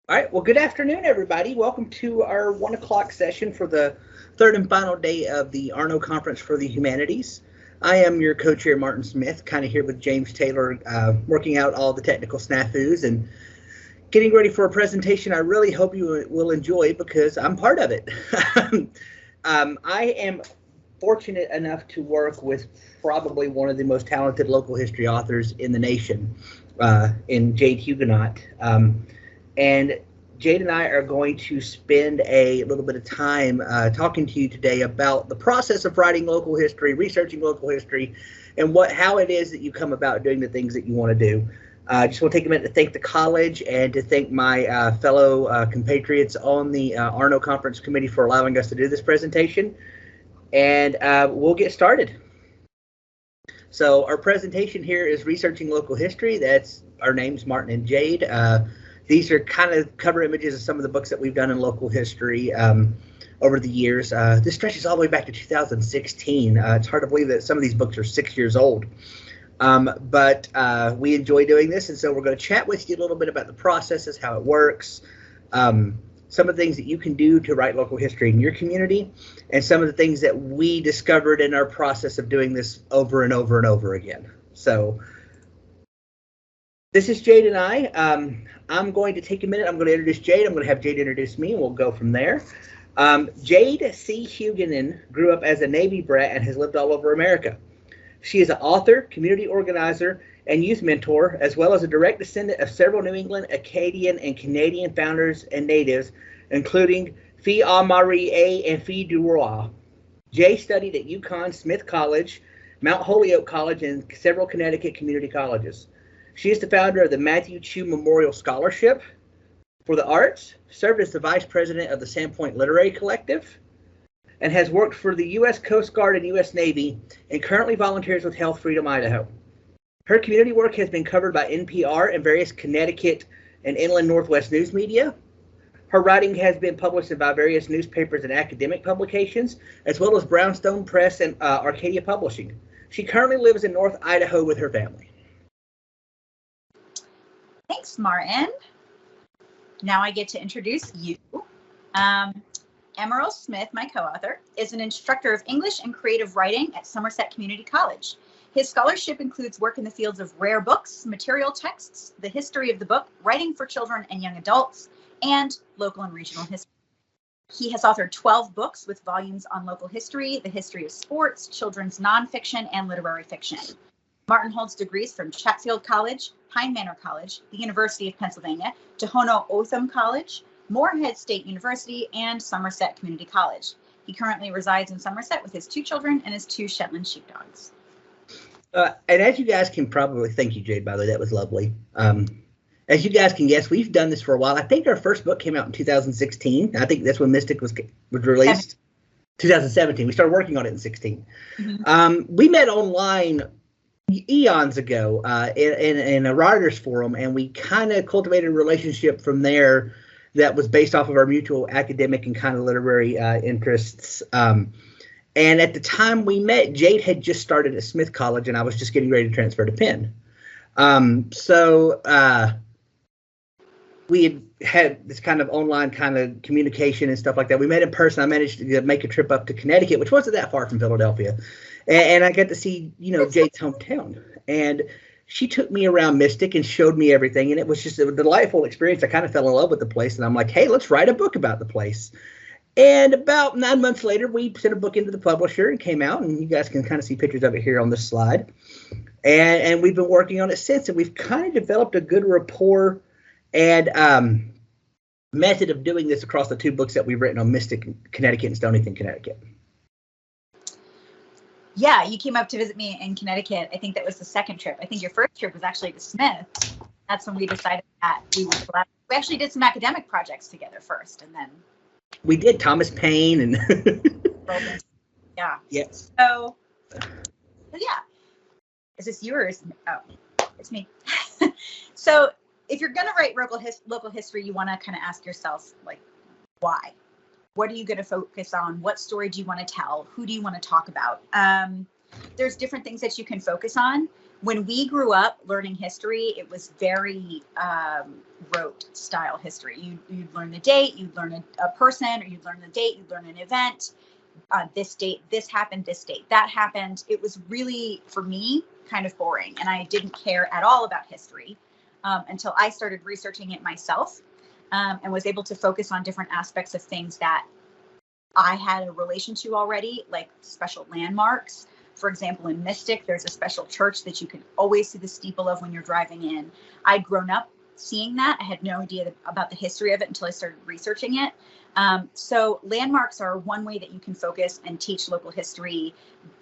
All right, well, good afternoon, everybody. Welcome to our 1 o'clock session for the third and final day of the Arnow Conference for the Humanities. I am your co-chair, Martin Smith, kind of here with James Taylor, working out all the technical snafus and getting ready for a presentation I really hope you will enjoy because I'm part of it. I am fortunate enough to work with probably one of the most talented local history authors in the nation, in Jade Huguenot. And Jade and I are going to spend a little bit of time talking to you today about the process of writing local history, researching local history, and how it is that you come about doing the things that you want to do. I just want to take a minute to thank the college and to thank my fellow compatriots on the Arnow Conference Committee for allowing us to do this presentation. And we'll get started. So our presentation here is Researching Local History. That's our names, Martin and Jade. These are kind of cover images of some of the books that we've done in local history over the years. This stretches all the way back to 2016. It's hard to believe that some of these books are 6 years old. But we enjoy doing this, and so we're going to chat with you a little bit about the processes, how it works, some of the things that you can do to write local history in your community, and some of the things that we discovered in our process of doing this over and over and over again. So this is Jade and I. I'm going to take a minute. I'm going to introduce Jade. I'm going to have Jade introduce me, and we'll go from there. Jade C. Huguenin grew up as a Navy brat and has lived all over America. She is an author, community organizer, and youth mentor, as well as a direct descendant of several New England, Acadian, and Canadian founders and natives, including Fee Marie and Fee du Roi. Jay studied at UConn Smith College, Mount Holyoke College, and several Connecticut community colleges. She is the founder of the Matthew Chew Memorial Scholarship for the Arts, served as the vice president of the Sandpoint Literary Collective, and has worked for the U.S. Coast Guard and U.S. Navy, and currently volunteers with Health Freedom Idaho. Her community work has been covered by NPR and various Connecticut and Inland Northwest news media. Her writing has been published by various newspapers and academic publications, as well as Brownstone Press and Arcadia Publishing. She currently lives in North Idaho with her family. Thanks, Martin. Now I get to introduce you. M Earl Smith, my co-author, is an instructor of English and creative writing at Somerset Community College. His scholarship includes work in the fields of rare books, material texts, the history of the book, writing for children and young adults, and local and regional history. He has authored 12 books with volumes on local history, the history of sports, children's nonfiction, and literary fiction. Martin holds degrees from Chatfield College, Manor College, the University of Pennsylvania, Tohono O'odham College, Morehead State University, and Somerset Community College. He currently resides in Somerset with his 2 children and his 2 Shetland Sheepdogs. And as you guys can probably, thank you, Jade, by the way, that was lovely. As you guys can guess, we've done this for a while. I think our first book came out in 2016. I think that's when Mystic was released. 2017. We started working on it in 16. Mm-hmm. We met online eons ago in a writers forum, and we kind of cultivated a relationship from there that was based off of our mutual academic and kind of literary interests. And at the time we met, Jade had just started at Smith College, and I was just getting ready to transfer to Penn. So we had this kind of online kind of communication and stuff like that. We met in person. I managed to make a trip up to Connecticut, which wasn't that far from Philadelphia. And I got to see, Jade's hometown. And she took me around Mystic and showed me everything. And it was just a delightful experience. I kind of fell in love with the place. And I'm like, hey, let's write a book about the place. And about 9 months later, we sent a book into the publisher and came out. And you guys can kind of see pictures of it here on this slide. And we've been working on it since. And we've kind of developed a good rapport and method of doing this across the 2 books that we've written on Mystic, Connecticut, and Stonington, Connecticut. Yeah, you came up to visit me in Connecticut. I think that was the second trip. I think your first trip was actually to Smith. That's when we decided that we would collaborate. We actually did some academic projects together first, and then we did Thomas Paine and yeah. Yes. So yeah. Is this yours? Oh, it's me. So if you're going to write local history, you want to kind of ask yourself, like, why? What are you going to focus on? What story do you want to tell? Who do you want to talk about? There's different things that you can focus on. When we grew up learning history, it was very rote style history. You'd learn the date, you'd learn a person, or you'd learn the date, you'd learn an event. This date, this happened, this date, that happened. It was really, for me, kind of boring. And I didn't care at all about history until I started researching it myself and was able to focus on different aspects of things that I had a relation to already, like special landmarks. For example, in Mystic, there's a special church that you can always see the steeple of when you're driving in. I'd grown up seeing that. I had no idea about the history of it until I started researching it. So landmarks are one way that you can focus and teach local history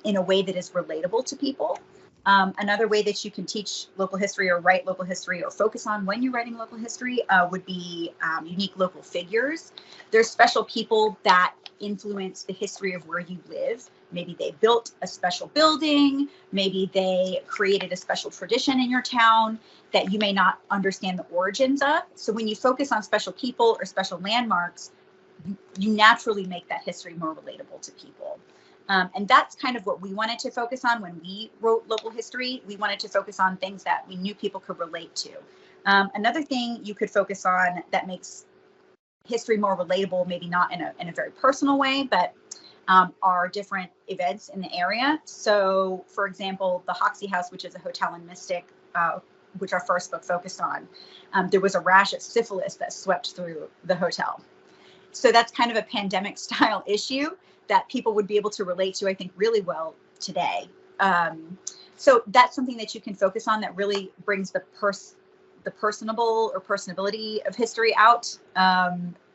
in a way that is relatable to people. Another way that you can teach local history or write local history or focus on when you're writing local history would be unique local figures. There's special people that influence the history of where you live. Maybe they built a special building, maybe they created a special tradition in your town that you may not understand the origins of. So when you focus on special people or special landmarks, you naturally make that history more relatable to people. And that's kind of what we wanted to focus on when we wrote local history. We wanted to focus on things that we knew people could relate to. Another thing you could focus on that makes history more relatable, maybe not in a very personal way, but are different events in the area. So, for example, the Hoxie House, which is a hotel in Mystic, which our first book focused on, there was a rash of syphilis that swept through the hotel. So that's kind of a pandemic style issue that people would be able to relate to, I think, really well today. So that's something that you can focus on that really brings the personable or personability of history out.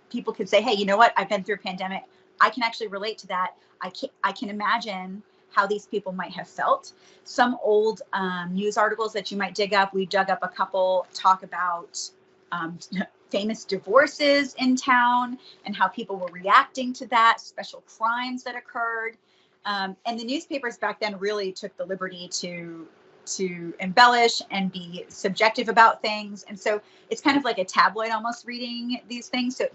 People could say, hey, you know what? I've been through a pandemic. I can actually relate to that. I can imagine how these people might have felt. Some old news articles that you might dig up, we dug up a couple, talk about famous divorces in town and how people were reacting to that, special crimes that occurred. And the newspapers back then really took the liberty to embellish and be subjective about things. And so it's kind of like a tabloid almost reading these things. So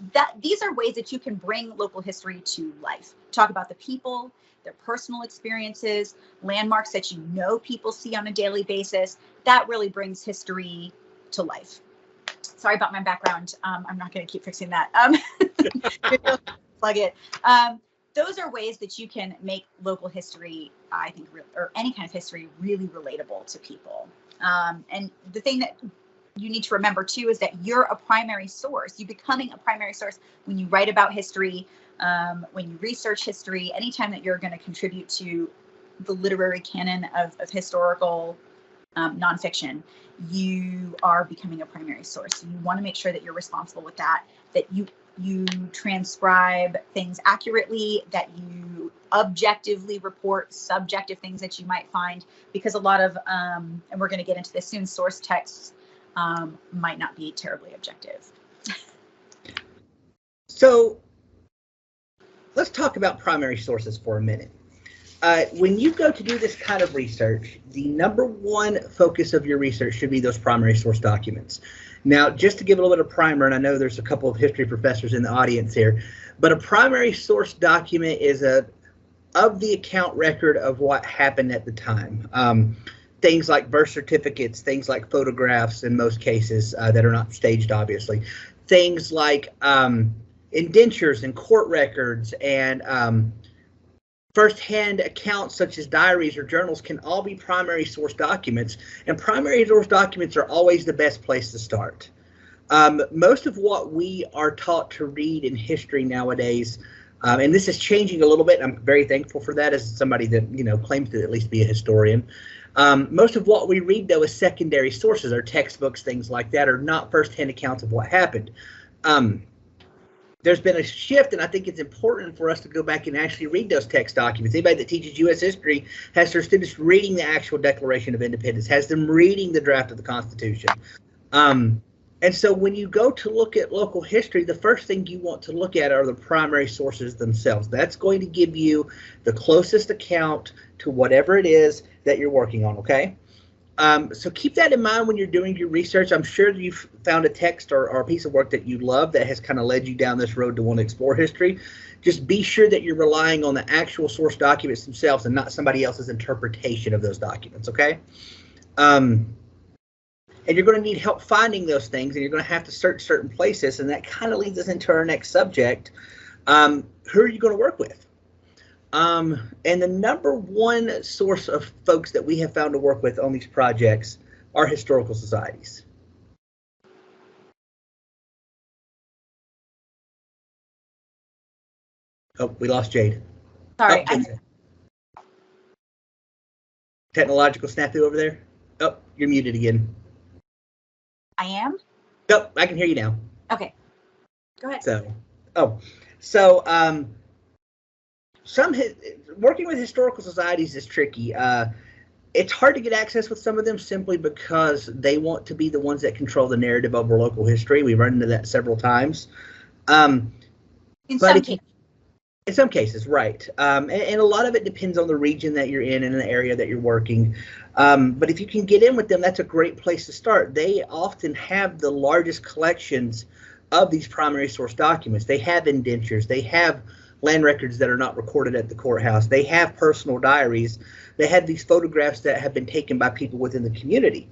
these are ways that you can bring local history to life. Talk about the people, their personal experiences, landmarks that you know people see on a daily basis. That really brings history to life. Sorry about my background. I'm not going to keep fixing that. Plug it. Those are ways that you can make local history, I think, or any kind of history, really relatable to people. And the thing that you need to remember, too, is that you're a primary source. You're becoming a primary source when you write about history, when you research history, anytime that you're going to contribute to the literary canon of historical nonfiction, you are becoming a primary source. You want to make sure that you're responsible with that you transcribe things accurately, that you objectively report subjective things that you might find, because a lot of, and we're going to get into this soon, source texts might not be terribly objective. So let's talk about primary sources for a minute. When you go to do this kind of research, the number one focus of your research should be those primary source documents. Now, just to give a little bit of primer, and I know there's a couple of history professors in the audience here, but a primary source document is of the account record of what happened at the time. Things like birth certificates, things like photographs in most cases that are not staged, obviously. Things like indentures and court records and first-hand accounts such as diaries or journals can all be primary source documents, and primary source documents are always the best place to start. Most of what we are taught to read in history nowadays, and this is changing a little bit, I'm very thankful for that as somebody that claims to at least be a historian. Most of what we read, though, is secondary sources, or textbooks, things like that, are not first-hand accounts of what happened. There's been a shift, and I think it's important for us to go back and actually read those text documents. Anybody that teaches U.S. history has their students reading the actual Declaration of Independence, has them reading the draft of the Constitution. And so when you go to look at local history, the first thing you want to look at are the primary sources themselves. That's going to give you the closest account to whatever it is that you're working on, okay? So keep that in mind when you're doing your research. I'm sure you've found a text or a piece of work that you love that has kind of led you down this road to want to explore history. Just be sure that you're relying on the actual source documents themselves and not somebody else's interpretation of those documents, okay? And you're going to need help finding those things, and you're going to have to search certain places, and that kind of leads us into our next subject. Who are you going to work with? And the number one source of folks that we have found to work with on these projects are historical societies. Oh, we lost Jade. Sorry. Oh, technological snafu over there. Oh, you're muted again. I am? Oh, I can hear you now. Okay. Go ahead. Working with historical societies is tricky. It's hard to get access with some of them simply because they want to be the ones that control the narrative over local history. We've run into that several times. In some cases, right. And a lot of it depends on the region that you're in and the area that you're working. But if you can get in with them, that's a great place to start. They often have the largest collections of these primary source documents. They have indentures. They have land records that are not recorded at the courthouse. They have personal diaries. They have these photographs that have been taken by people within the community.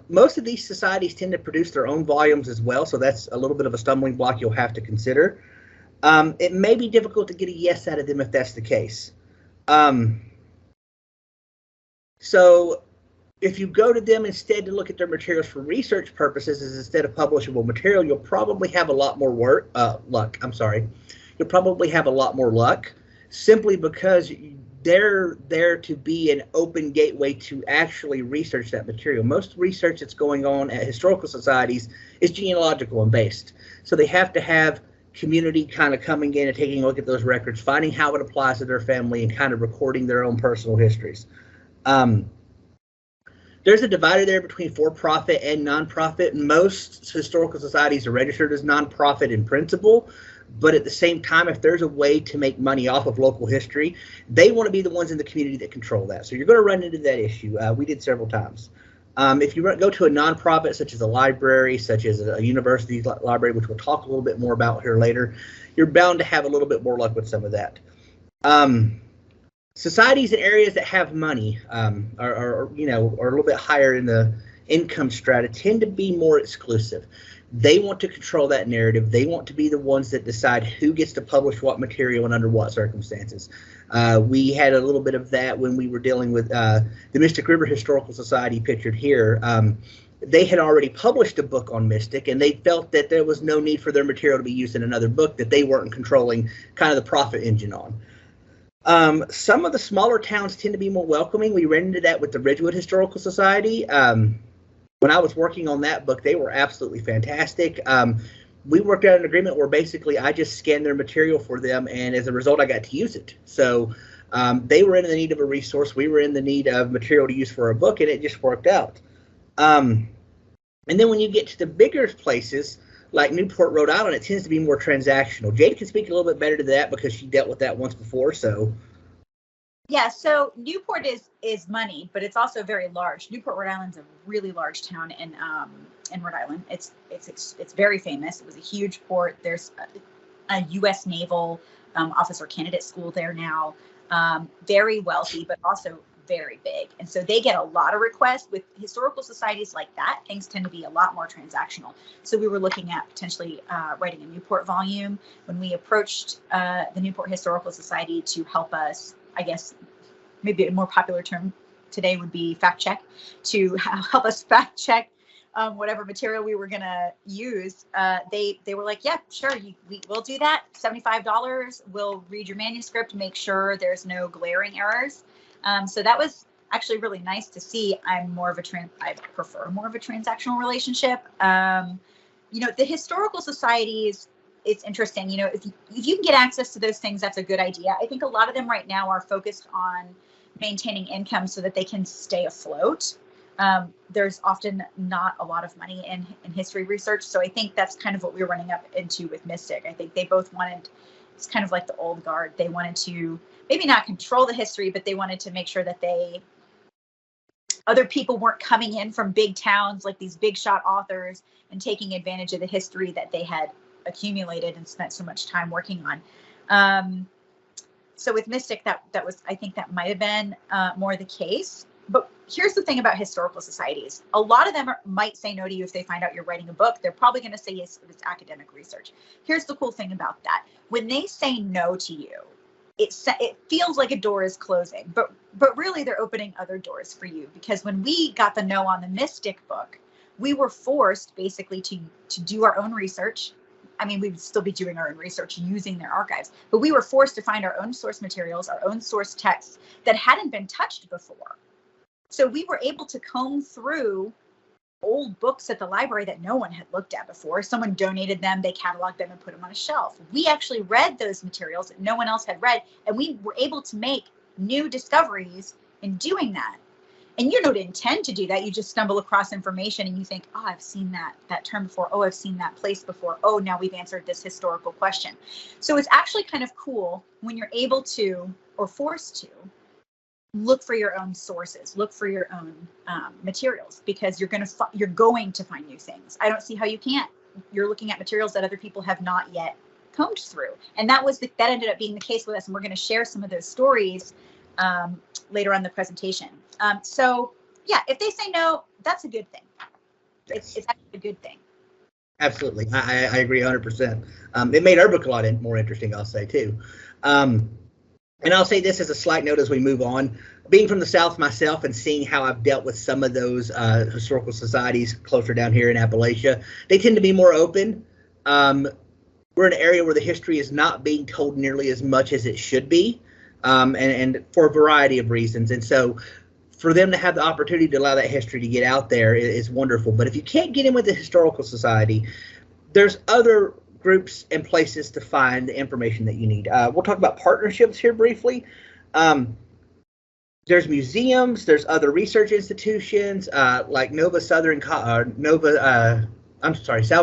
Most of these societies tend to produce their own volumes as well, so that's a little bit of a stumbling block you'll have to consider. It may be difficult to get a yes out of them if that's the case. So if you go to them instead to look at their materials for research purposes instead of publishable material, you'll probably have a lot more luck. You'll probably have a lot more luck simply because they're there to be an open gateway to actually research that material. Most research that's going on at historical societies is genealogical and based. So they have to have community kind of coming in and taking a look at those records, finding how it applies to their family, and kind of recording their own personal histories. There's a divider there between for-profit and nonprofit. Most historical societies are registered as nonprofit in principle, but at the same time, if there's a way to make money off of local history, they want to be the ones in the community that control that. So you're going to run into that issue. We did several times. If you go to a nonprofit, such as a library, such as a university library, which we'll talk a little bit more about here later, you're bound to have a little bit more luck with some of that. Societies in areas that have money are a little bit higher in the income strata tend to be more exclusive. They want to control that narrative. They want to be the ones that decide who gets to publish what material and under what circumstances. We had a little bit of that when we were dealing with the Mystic River Historical Society pictured here. They had already published a book on Mystic, and they felt that there was no need for their material to be used in another book that they weren't controlling kind of the profit engine on. Some of the smaller towns tend to be more welcoming. We ran into that with the Ridgewood Historical Society. When I was working on that book, they were absolutely fantastic. We worked out an agreement where basically I just scanned their material for them, and as a result, I got to use it. So they were in the need of a resource. We were in the need of material to use for a book, and it just worked out. And then when you get to the bigger places, like Newport, Rhode Island, it tends to be more transactional. Jade can speak a little bit better to that because she dealt with that once before. So. Yeah, so Newport is money, but it's also very large. Newport, Rhode Island's a really large town in Rhode Island. It's very famous. It was a huge port. There's a U.S. Naval officer candidate school there now. Very wealthy, but also very big. And so they get a lot of requests. With historical societies like that, things tend to be a lot more transactional. So we were looking at potentially writing a Newport volume. When we approached the Newport Historical Society to help us, I guess maybe a more popular term today would be fact check, to help us fact check whatever material we were going to use. They were like, yeah, sure, we'll do that. $75. We'll read your manuscript, make sure there's no glaring errors. So that was actually really nice to see. I prefer more of a transactional relationship. The historical societies, it's interesting, if you can get access to those things, that's a good idea. I think a lot of them right now are focused on maintaining income so that they can stay afloat. There's often not a lot of money in history research. So I think that's kind of what we were running up into with Mystic. I think they both wanted, it's kind of like the old guard. They wanted to maybe not control the history, but they wanted to make sure that other people weren't coming in from big towns, like these big shot authors, and taking advantage of the history that they had accumulated and spent so much time working on. So with Mystic, that was, I think that might have been more the case. But here's the thing about historical societies. A lot of them might say no to you if they find out you're writing a book. They're probably going to say yes if it's academic research. Here's the cool thing about that. When they say no to you, it feels like a door is closing, but really they're opening other doors for you, because when we got the no on the Mystic book, we were forced basically to do our own research. I mean, we would still be doing our own research using their archives, but we were forced to find our own source materials, our own source texts that hadn't been touched before. So we were able to comb through old books at the library that no one had looked at before. Someone donated them, they cataloged them and put them on a shelf. We actually read those materials that no one else had read, and we were able to make new discoveries in doing that. And you don't intend to do that. You just stumble across information and you think, oh, I've seen that term before. Oh, I've seen that place before. Oh, now we've answered this historical question. So it's actually kind of cool when you're able to, or forced to, look for your own sources, look for your own materials, because you're going to find new things. I don't see how you can't. You're looking at materials that other people have not yet combed through. And that ended up being the case with us. And we're going to share some of those stories later on in the presentation. So yeah, if they say no, that's a good thing. It's actually a good thing. Absolutely. I agree 100%. It made our book a lot more interesting, I'll say, too. And I'll say this as a slight note as we move on. Being from the South myself and seeing how I've dealt with some of those historical societies closer down here in Appalachia, they tend to be more open. We're in an area where the history is not being told nearly as much as it should be, and for a variety of reasons. And so for them to have the opportunity to allow that history to get out there is wonderful. But if you can't get in with the historical society, there's other groups and places to find the information that you need. We'll talk about partnerships here briefly. There's museums, there's other research institutions like Salve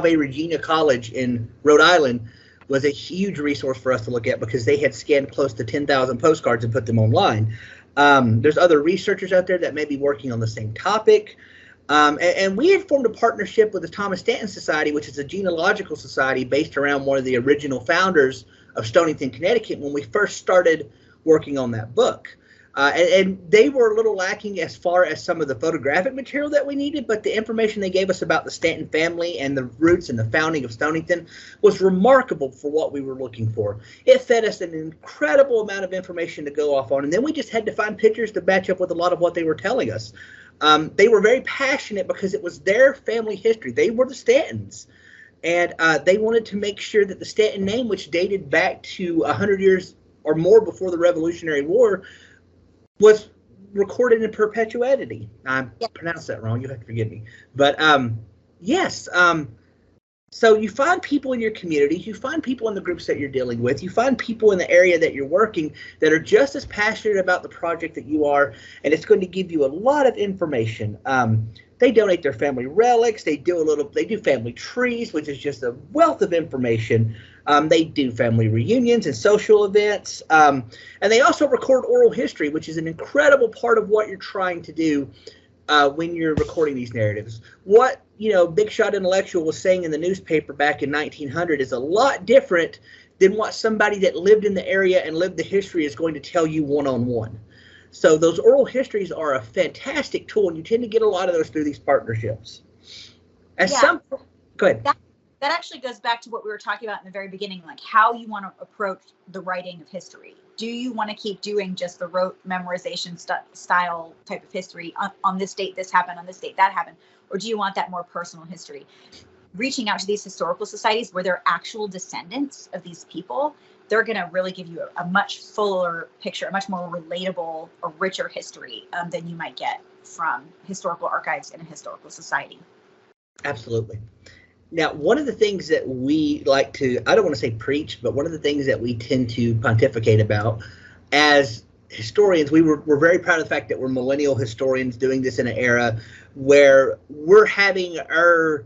Regina College in Rhode Island was a huge resource for us to look at, because they had scanned close to 10,000 postcards and put them online. There's other researchers out there that may be working on the same topic. And we had formed a partnership with the Thomas Stanton Society, which is a genealogical society based around one of the original founders of Stonington, Connecticut, when we first started working on that book. And they were a little lacking as far as some of the photographic material that we needed, but the information they gave us about the Stanton family and the roots and the founding of Stonington was remarkable for what we were looking for. It fed us an incredible amount of information to go off on, and then we just had to find pictures to match up with a lot of what they were telling us. They were very passionate because it was their family history. They were the Stantons, and they wanted to make sure that the Stanton name, which dated back to 100 years or more before the Revolutionary War, was recorded in perpetuity. I pronounced that wrong. You have to forgive me. But yes, so you find people in your communities, you find people in the groups that you're dealing with, you find people in the area that you're working that are just as passionate about the project that you are, and it's going to give you a lot of information. They donate their family relics. They do family trees, which is just a wealth of information. They do family reunions and social events. And they also record oral history, which is an incredible part of what you're trying to do when you're recording these narratives. What, Big Shot Intellectual was saying in the newspaper back in 1900 is a lot different than what somebody that lived in the area and lived the history is going to tell you one-on-one. So those oral histories are a fantastic tool, and you tend to get a lot of those through these partnerships. Go ahead. That actually goes back to what we were talking about in the very beginning, like how you want to approach the writing of history. Do you want to keep doing just the rote memorization style type of history? On this date, this happened, on this date, that happened. Or do you want that more personal history? Reaching out to these historical societies where they're actual descendants of these people, they're going to really give you a much fuller picture, a much more relatable, a richer history than you might get from historical archives in a historical society. Absolutely. Now, one of the things that we like to, I don't want to say preach, but one of the things that we tend to pontificate about as historians, we're very proud of the fact that we're millennial historians doing this in an era where we're having our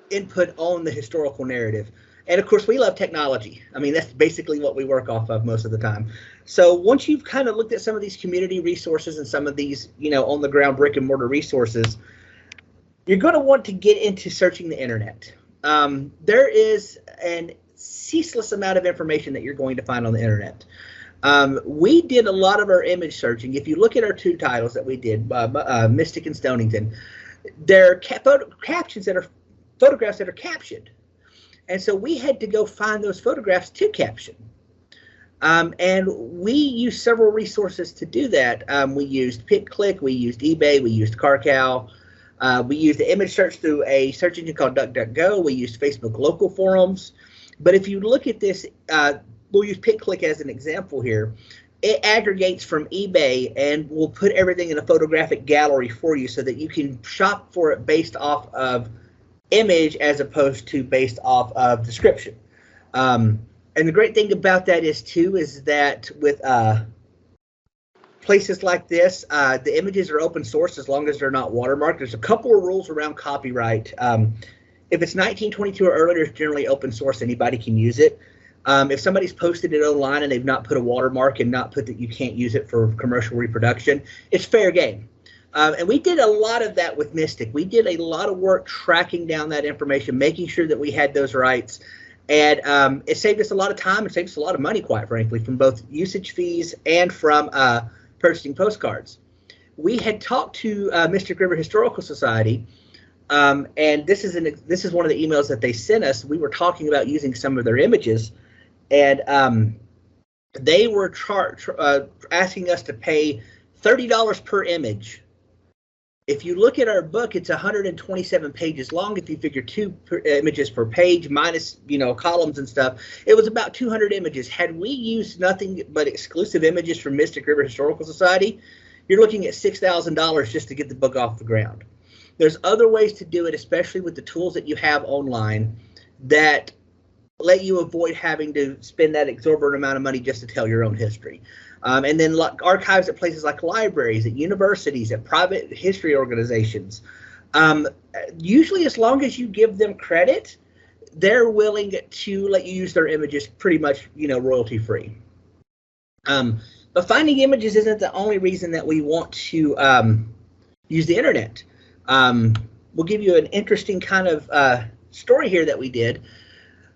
input on the historical narrative. And of course, we love technology. I mean, that's basically what we work off of most of the time. So once you've kind of looked at some of these community resources and some of these, on the ground brick and mortar resources, you're going to want to get into searching the internet. There is an ceaseless amount of information that you're going to find on the internet. We did a lot of our image searching. If you look at our two titles that we did, Mystic and Stonington, they're captions that are photographs that are captioned. And so we had to go find those photographs to caption. And we used several resources to do that. We used PicClick, we used eBay, we used CarCow. We used the image search through a search engine called DuckDuckGo. We used Facebook local forums. But if you look at this, we'll use PicClick as an example here. It aggregates from eBay and will put everything in a photographic gallery for you so that you can shop for it based off of image as opposed to based off of description. And the great thing about that is that with places like this, the images are open source as long as they're not watermarked. There's a couple of rules around copyright. If it's 1922 or earlier, it's generally open source. Anybody can use it. If somebody's posted it online and they've not put a watermark and not put that you can't use it for commercial reproduction, it's fair game. And we did a lot of that with Mystic. We did a lot of work tracking down that information, making sure that we had those rights. And it saved us a lot of time. It saved us a lot of money, quite frankly, from both usage fees and from purchasing postcards. We had talked to Mystic River Historical Society, and this is one of the emails that they sent us. We were talking about using some of their images, and they were asking us to pay $30 per image. If you look at our book, it's 127 pages long. If you figure two images per page minus, columns and stuff, it was about 200 images. Had we used nothing but exclusive images from Mystic River Historical Society, you're looking at $6,000 just to get the book off the ground. There's other ways to do it, especially with the tools that you have online that let you avoid having to spend that exorbitant amount of money just to tell your own history. And then archives at places like libraries, at universities, at private history organizations. Usually, as long as you give them credit, they're willing to let you use their images pretty much, royalty free. But finding images isn't the only reason that we want to use the internet. We'll give you an interesting kind of story here that we did.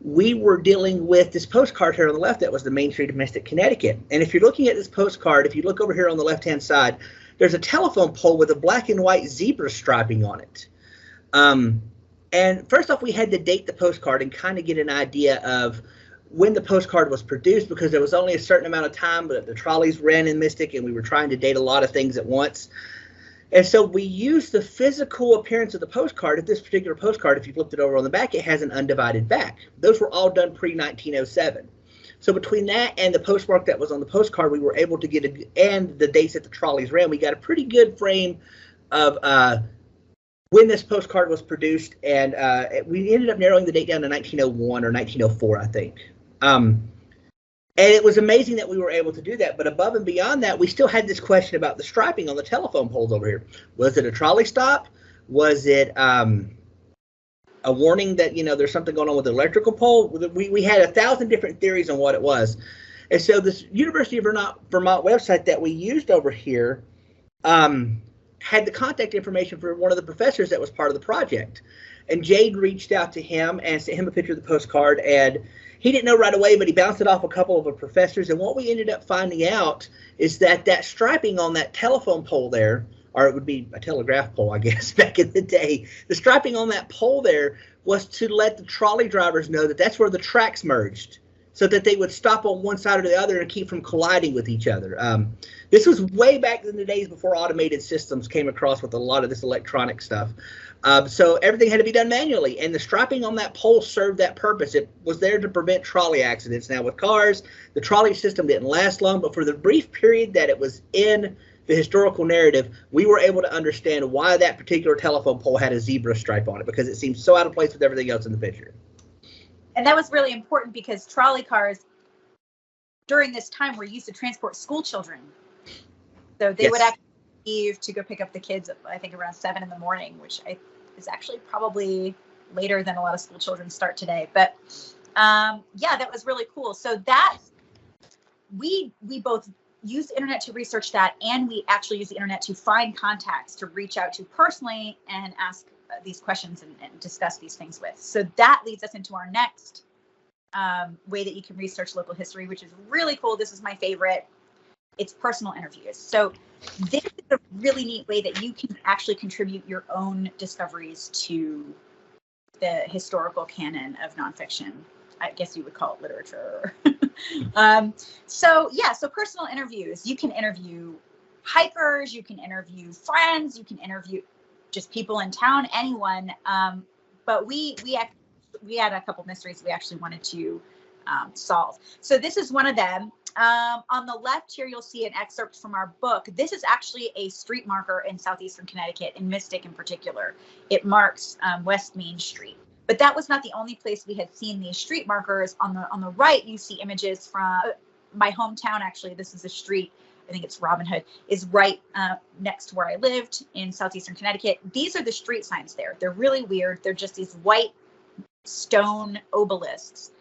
We were dealing with this postcard here on the left that was the Main Street of Mystic, Connecticut. And if you're looking at this postcard, if you look over here on the left-hand side, there's a telephone pole with a black and white zebra striping on it. And first off, we had to date the postcard and kind of get an idea of when the postcard was produced, because there was only a certain amount of time that the trolleys ran in Mystic, and we were trying to date a lot of things at once. And so we used the physical appearance of the postcard. At this particular postcard, if you flipped it over on the back, it has an undivided back. Those were all done pre-1907. So between that and the postmark that was on the postcard, we were able to get and the dates that the trolleys ran, we got a pretty good frame of when this postcard was produced. And we ended up narrowing the date down to 1901 or 1904, I think. And it was amazing that we were able to do that. But above and beyond that, we still had this question about the striping on the telephone poles over here. Was it a trolley stop? Was it a warning that, there's something going on with the electrical pole? We had 1,000 different theories on what it was. And so this University of Vermont website that we used over here had the contact information for one of the professors that was part of the project. And Jade reached out to him and sent him a picture of the postcard, and he didn't know right away, but he bounced it off a couple of the professors. And what we ended up finding out is that striping on that telephone pole there, or it would be a telegraph pole, I guess, back in the day, the striping on that pole there was to let the trolley drivers know that that's where the tracks merged, so that they would stop on one side or the other and keep from colliding with each other. This was way back in the days before automated systems came across with a lot of this electronic stuff. So everything had to be done manually, and the striping on that pole served that purpose. It was there to prevent trolley accidents. Now with cars, the trolley system didn't last long, but for the brief period that it was in the historical narrative, we were able to understand why that particular telephone pole had a zebra stripe on it, because it seemed so out of place with everything else in the picture. And that was really important because trolley cars during this time were used to transport school children. So they would actually leave to go pick up the kids, I think around 7 in the morning, which is actually probably later than a lot of school children start today. But yeah, that was really cool. So that we both use the internet to research that, and we actually use the internet to find contacts to reach out to personally and ask these questions and discuss these things with. So that leads us into our next way that you can research local history, which is really cool. This is my favorite. It's personal interviews. So this is a really neat way that you can actually contribute your own discoveries to the historical canon of nonfiction. I guess you would call it literature. So personal interviews. You can interview hikers, you can interview friends, you can interview just people in town, anyone. But we had a couple mysteries we actually wanted to solve. So this is one of them. On the left here, you'll see an excerpt from our book. This is actually a street marker in southeastern Connecticut, in Mystic in particular. It marks West Main Street. But that was not the only place we had seen these street markers. On the right, you see images from my hometown. Actually, this is a street, I think it's Robin Hood, is right next to where I lived in southeastern Connecticut. These are the street signs there. They're really weird. They're just these white stone obelisks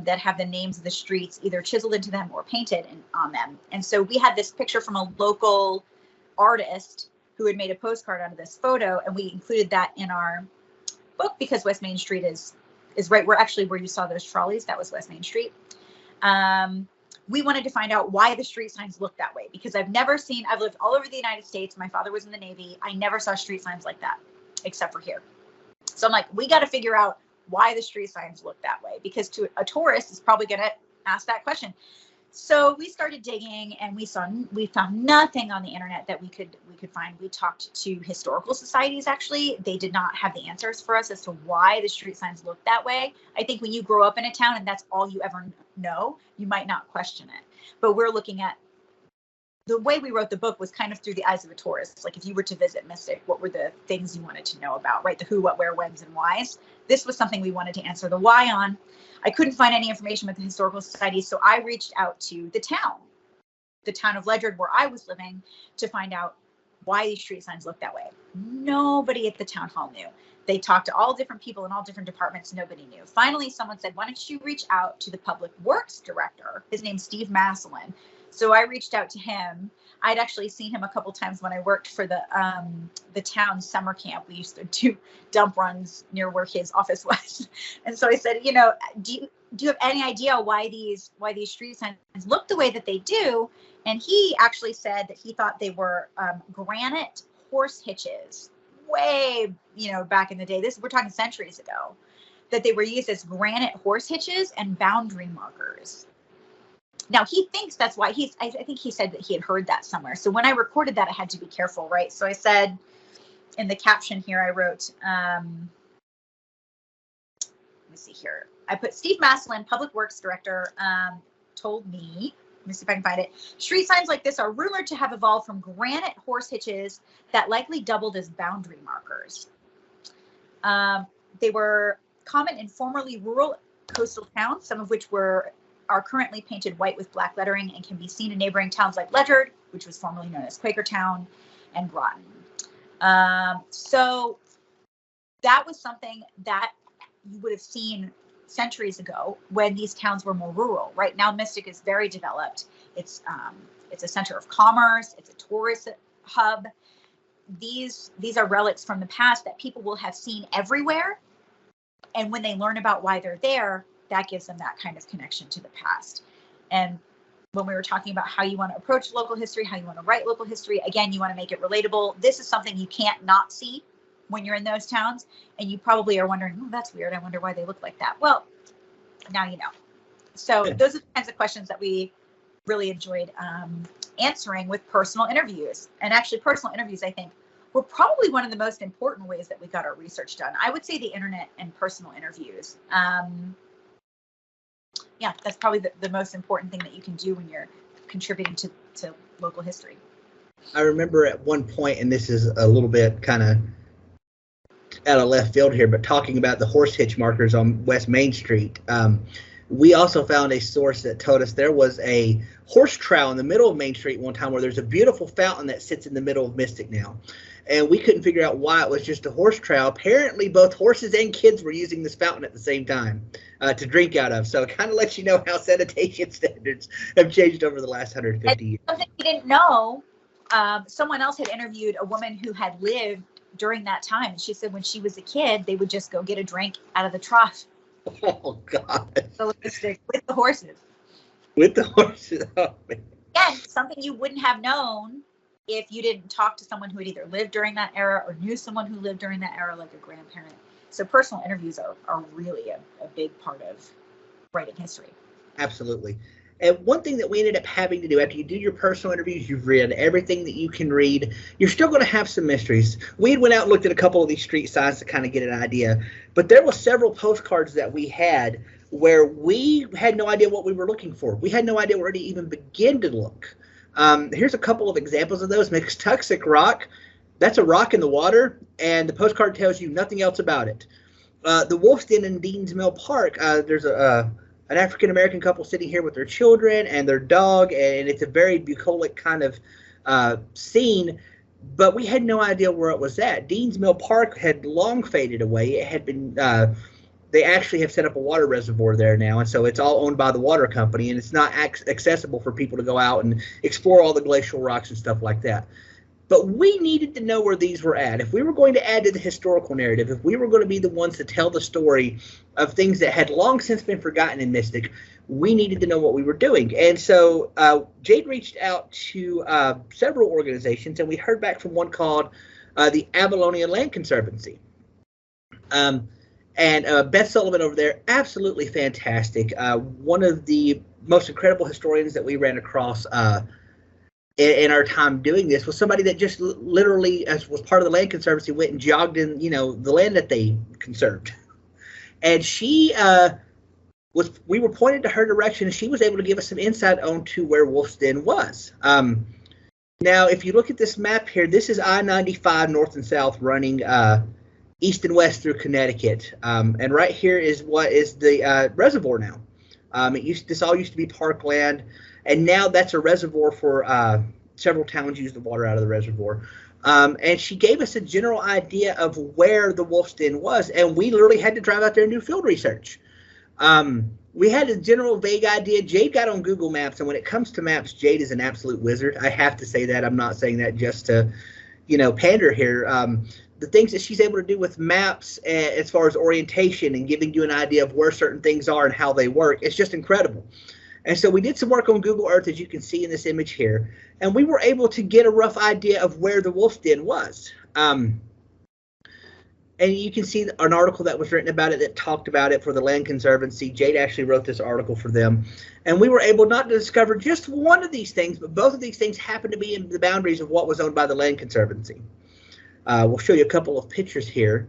that have the names of the streets either chiseled into them or painted on them. And so we had this picture from a local artist who had made a postcard out of this photo, and we included that in our book because West Main Street is right where you saw those trolleys. That was West Main Street. We wanted to find out why the street signs look that way, because I've lived all over the United States. My father was in the Navy. I never saw street signs like that, except for here. So I'm like, we got to figure out why the street signs look that way, because to a tourist is probably going to ask that question. So we started digging, and we found nothing on the internet that we could find. We talked to historical societies. Actually, they did not have the answers for us as to why the street signs look that way. I think when you grow up in a town and that's all you ever know, you might not question it. But we're looking at the way we wrote the book was kind of through the eyes of a tourist. Like if you were to visit Mystic, what were the things you wanted to know about, right? The who, what, where, whens, and whys. This was something we wanted to answer the why on. I couldn't find any information with the historical society, so I reached out to the town of Ledyard, where I was living, to find out why these street signs look that way. Nobody at the town hall knew. They talked to all different people in all different departments. Nobody knew. Finally, someone said, why don't you reach out to the public works director? His name's Steve Maslin. So I reached out to him. I'd actually seen him a couple times when I worked for the town summer camp. We used to do dump runs near where his office was. And so I said, do you have any idea why these street signs look the way that they do? And he actually said that he thought they were granite horse hitches, way, back in the day. We're talking centuries ago, that they were used as granite horse hitches and boundary markers. Now, he thinks that's why I think he said that he had heard that somewhere. So when I recorded that, I had to be careful, right? So I said in the caption here, I wrote, let me see here. I put Steve Maslin, Public Works Director, told me, let me see if I can find it. Street signs like this are rumored to have evolved from granite horse hitches that likely doubled as boundary markers. They were common in formerly rural coastal towns, some of which are currently painted white with black lettering and can be seen in neighboring towns like Ledyard, which was formerly known as Quakertown, and Groton. So that was something that you would have seen centuries ago when these towns were more rural. Right now, Mystic is very developed. It's a center of commerce. It's a tourist hub. These are relics from the past that people will have seen everywhere. And when they learn about why they're there, that gives them that kind of connection to the past. And when we were talking about how you want to approach local history, how you want to write local history, again, you want to make it relatable. This is something you can't not see when you're in those towns. And you probably are wondering, oh, that's weird. I wonder why they look like that. Well, now you know. So those are the kinds of questions that we really enjoyed answering with personal interviews. And actually, personal interviews, I think, were probably one of the most important ways that we got our research done. I would say the internet and personal interviews. Yeah, that's probably the most important thing that you can do when you're contributing to local history. I remember at one point, and this is a little bit kind of out of left field here, but talking about the horse hitch markers on West Main Street, we also found a source that told us there was a horse trail in the middle of Main Street one time where there's a beautiful fountain that sits in the middle of Mystic now. And we couldn't figure out why it was just a horse trail. Apparently, both horses and kids were using this fountain at the same time to drink out of. So it kind of lets you know how sanitation standards have changed over the last 150 years. Something we didn't know, someone else had interviewed a woman who had lived during that time. She said when she was a kid, they would just go get a drink out of the trough Oh, God. The stick with the horses. With the horses. Oh, man. Again, something you wouldn't have known if you didn't talk to someone who had either lived during that era or knew someone who lived during that era, like a grandparent. So personal interviews are really a big part of writing history. Absolutely. And one thing that we ended up having to do after you do your personal interviews, you've read everything that you can read. You're still going to have some mysteries. We went out and looked at a couple of these street signs to kind of get an idea. But there were several postcards that we had where we had no idea what we were looking for. We had no idea where to even begin to look. Here's a couple of examples of those. McTuxet Rock, that's a rock in the water, and the postcard tells you nothing else about it. The Wolf's Den in Dean's Mill Park, there's an African-American couple sitting here with their children and their dog, and it's a very bucolic kind of scene, but we had no idea where it was at. Dean's Mill Park had long faded away. It had been, they actually have set up a water reservoir there now, and so it's all owned by the water company, and it's not accessible for people to go out and explore all the glacial rocks and stuff like that. But we needed to know where these were at. If we were going to add to the historical narrative, if we were going to be the ones to tell the story of things that had long since been forgotten in Mystic, we needed to know what we were doing. And so Jade reached out to several organizations, and we heard back from one called the Avalonian Land Conservancy. And Beth Sullivan over there, absolutely fantastic. One of the most incredible historians that we ran across in our time doing this was somebody that just literally, as was part of the Land Conservancy, went and jogged in, the land that they conserved. And she we were pointed to her direction, and she was able to give us some insight on to where Wolf's Den was. Now, if you look at this map here, this is I-95 north and south running east and west through Connecticut. And right here is what is the reservoir now. This all used to be parkland. And now that's a reservoir for several towns use the water out of the reservoir. And she gave us a general idea of where the Wolf's Den was, and we literally had to drive out there and do field research. We had a general vague idea. Jade got on Google Maps, and when it comes to maps, Jade is an absolute wizard. I have to say that. I'm not saying that just to, pander here. The things that she's able to do with maps as far as orientation and giving you an idea of where certain things are and how they work, it's just incredible. And so we did some work on Google Earth, as you can see in this image here, and we were able to get a rough idea of where the Wolf's Den was. And you can see an article that was written about it that talked about it for the Land Conservancy. Jade actually wrote this article for them. And we were able not to discover just one of these things, but both of these things happened to be in the boundaries of what was owned by the Land Conservancy. We'll show you a couple of pictures here.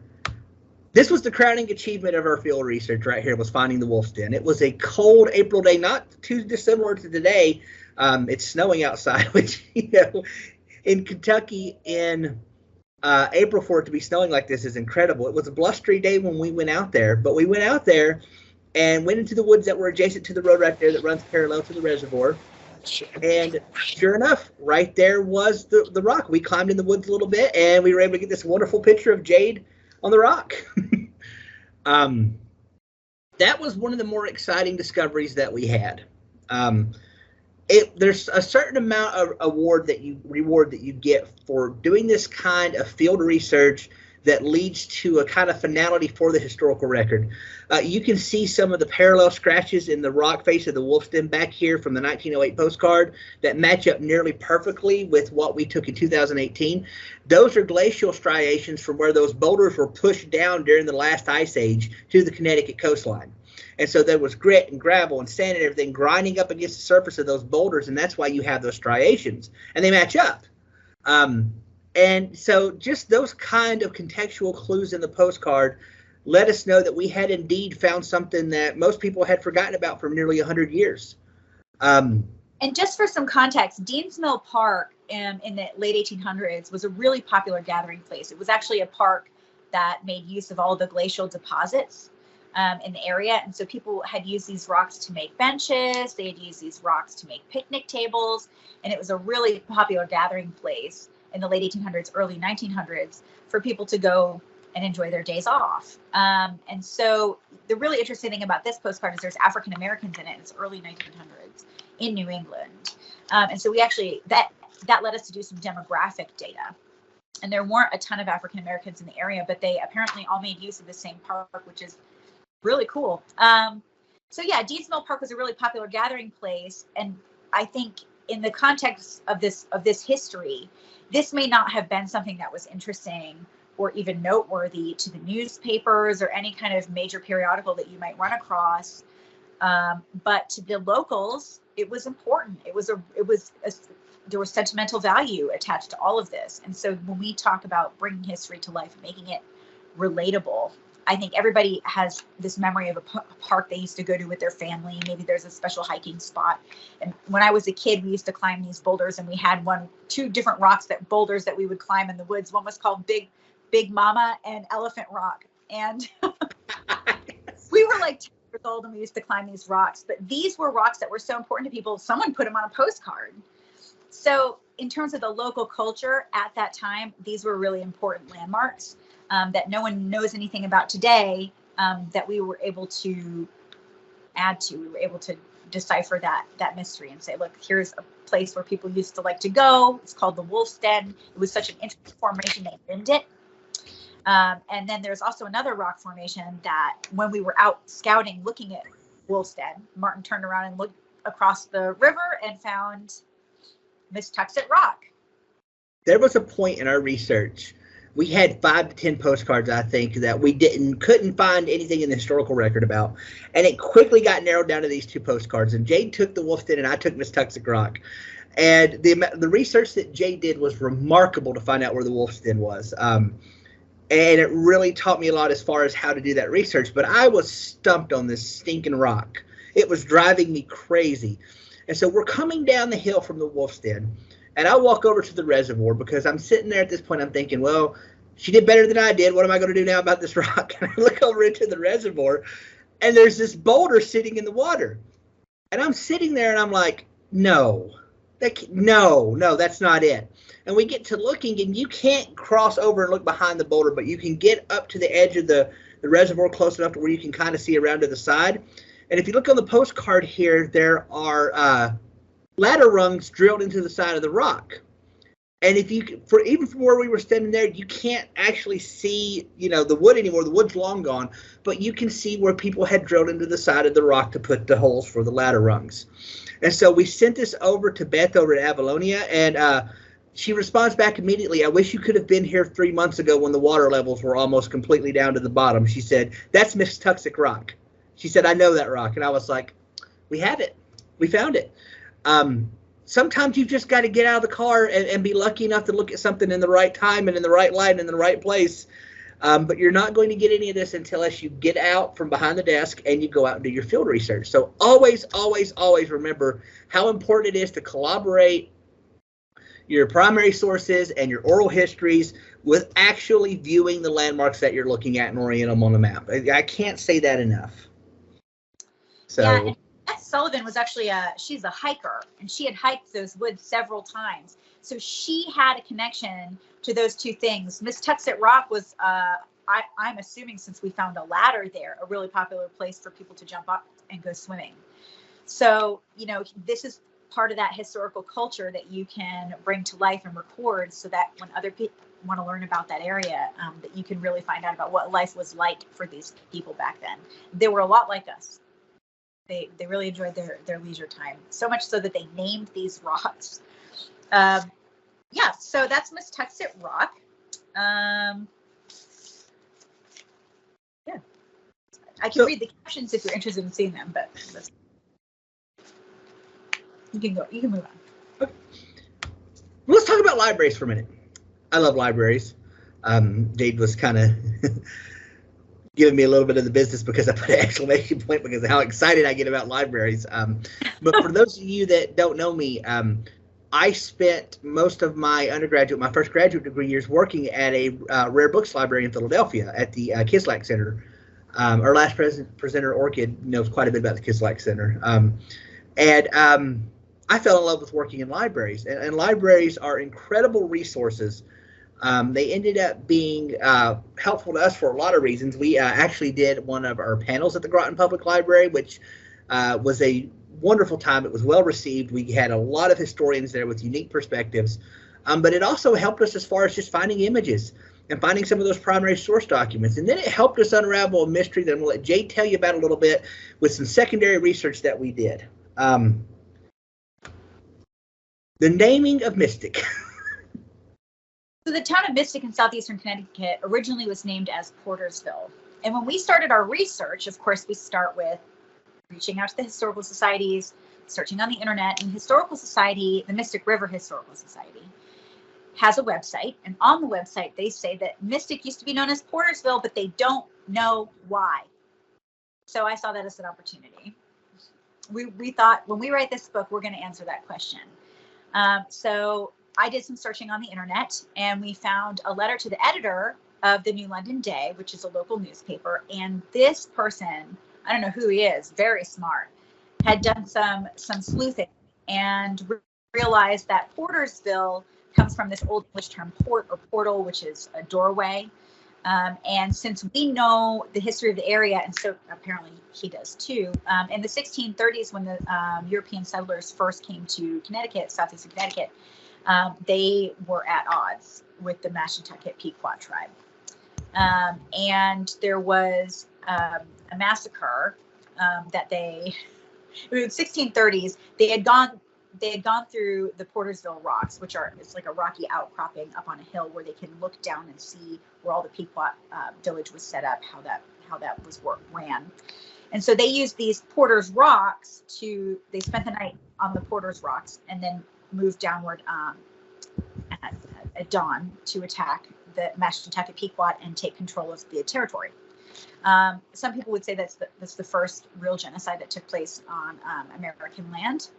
This was the crowning achievement of our field research right here, was finding the Wolf's Den. It was a cold April day, not too dissimilar to today. It's snowing outside, which, in Kentucky in April for it to be snowing like this is incredible. It was a blustery day when we went out there, but we went out there and went into the woods that were adjacent to the road right there that runs parallel to the reservoir. And sure enough, right there was the rock. We climbed in the woods a little bit, and we were able to get this wonderful picture of Jade on the rock. That was one of the more exciting discoveries that we had. There's a certain amount of reward that you get for doing this kind of field research that leads to a kind of finality for the historical record. You can see some of the parallel scratches in the rock face of the Wolf's Den back here from the 1908 postcard that match up nearly perfectly with what we took in 2018. Those are glacial striations from where those boulders were pushed down during the last ice age to the Connecticut coastline. And so there was grit and gravel and sand and everything grinding up against the surface of those boulders, and that's why you have those striations, and they match up. And so just those kind of contextual clues in the postcard let us know that we had indeed found something that most people had forgotten about for nearly 100 years. And just for some context, Dean's Mill Park in the late 1800s was a really popular gathering place. It was actually a park that made use of all the glacial deposits in the area. And so people had used these rocks to make benches. They had used these rocks to make picnic tables. And it was a really popular gathering place in the late 1800s, early 1900s, for people to go and enjoy their days off. And so the really interesting thing about this postcard is there's African Americans in it. It's early 1900s in New England. And so we actually, that led us to do some demographic data. And there weren't a ton of African Americans in the area, but they apparently all made use of the same park, which is Really cool. So yeah, Dean's Mill Park was a really popular gathering place, and I think in the context of this history, this may not have been something that was interesting or even noteworthy to the newspapers or any kind of major periodical that you might run across. But to the locals, it was important. There was sentimental value attached to all of this. And so when we talk about bringing history to life, making it relatable, I think everybody has this memory of a park they used to go to with their family. Maybe there's a special hiking spot. And when I was a kid, we used to climb these boulders, and we had two different boulders that we would climb in the woods. One was called Big Mama and Elephant Rock. And we were like 10 years old, and we used to climb these rocks. But these were rocks that were so important to people. Someone put them on a postcard. So in terms of the local culture at that time, these were really important landmarks that no one knows anything about today, that we were able to add to. We were able to decipher that mystery and say, look, here's a place where people used to like to go. It's called the Wolf's Den. It was such an interesting formation, they named it. And then there's also another rock formation that when we were out scouting, looking at Wolf's Den, Martin turned around and looked across the river and found Miss Tuxet Rock. There was a point in our research, we had 5 to 10 postcards, I think, that we couldn't find anything in the historical record about. And it quickly got narrowed down to these 2 postcards. And Jade took the Wolf's Den and I took Miss Tuxet Rock. And the research that Jade did was remarkable to find out where the Wolf's Den was. And it really taught me a lot as far as how to do that research. But I was stumped on this stinking rock. It was driving me crazy. And so we're coming down the hill from the Wolf's Den. And I walk over to the reservoir because I'm sitting there at this point. I'm thinking, well, she did better than I did. What am I going to do now about this rock? And I look over into the reservoir, and there's this boulder sitting in the water. And I'm sitting there, and I'm like, no, that's not it. And we get to looking, and you can't cross over and look behind the boulder, but you can get up to the edge of the reservoir close enough to where you can kind of see around to the side. And if you look on the postcard here, there are ladder rungs drilled into the side of the rock. And even from where we were standing there, you can't actually see, the wood anymore. The wood's long gone, but you can see where people had drilled into the side of the rock to put the holes for the ladder rungs. And so we sent this over to Beth over at Avalonia, and she responds back immediately. I wish you could have been here 3 months ago when the water levels were almost completely down to the bottom. She said, that's Miss Tuxet Rock. She said, I know that rock. And I was like, we have it. We found it. Sometimes you've just got to get out of the car and be lucky enough to look at something in the right time and in the right light and in the right place. But you're not going to get any of this until you get out from behind the desk and you go out and do your field research. So always, always, always remember how important it is to collaborate your primary sources and your oral histories with actually viewing the landmarks that you're looking at and orient them on a map. I can't say that enough. So. Yeah. Beth Sullivan was actually she's a hiker, and she had hiked those woods several times. So she had a connection to those two things. Miss Tuxet Rock was, I'm assuming since we found a ladder there, a really popular place for people to jump up and go swimming. So, this is part of that historical culture that you can bring to life and record so that when other people want to learn about that area, that you can really find out about what life was like for these people back then. They were a lot like us. They really enjoyed their leisure time, so much so that they named these rocks. So that's Miss Tuxet Rock. I can read the captions if you're interested in seeing them, but you can move on. Okay. Let's talk about libraries for a minute. I love libraries. Jade was kind of giving me a little bit of the business because I put an exclamation point because of how excited I get about libraries. But for those of you that don't know me, I spent most of my first graduate degree years working at a rare books library in Philadelphia at the Kislak Center. Our last presenter, Orchid, knows quite a bit about the Kislak Center. I fell in love with working in libraries, and libraries are incredible resources. They ended up being helpful to us for a lot of reasons. We actually did one of our panels at the Groton Public Library, which was a wonderful time. It was well received. We had a lot of historians there with unique perspectives, but it also helped us as far as just finding images. and finding some of those primary source documents. And then it helped us unravel a mystery that I'm going to let Jay tell you about a little bit with some secondary research that we did. The naming of Mystic. So the town of Mystic in southeastern Connecticut originally was named as Portersville. And when we started our research, of course, we start with reaching out to the historical societies, searching on the internet, and Historical Society, the Mystic River Historical Society, has a website. And on the website, they say that Mystic used to be known as Portersville, but they don't know why. So I saw that as an opportunity. We thought when we write this book, we're going to answer that question. So I did some searching on the internet, and we found a letter to the editor of the New London Day, which is a local newspaper. And this person, I don't know who he is, very smart, had done some sleuthing and realized that Portersville comes from this Old English term port or portal, which is a doorway. And since we know the history of the area, and so apparently he does too, in the 1630s, when the European settlers first came to Connecticut, southeastern Connecticut, they were at odds with the Mashantucket Pequot tribe. And there was a massacre that in the 1630s, they had gone through the Portersville rocks, which it's like a rocky outcropping up on a hill where they can look down and see where all the Pequot village was set up, how that was ran. And so they used these Porter's rocks they spent the night on the Porter's rocks and then moved downward at dawn to attack the Mashantucket Pequot and take control of the territory. Some people would say that's the first real genocide that took place on American land.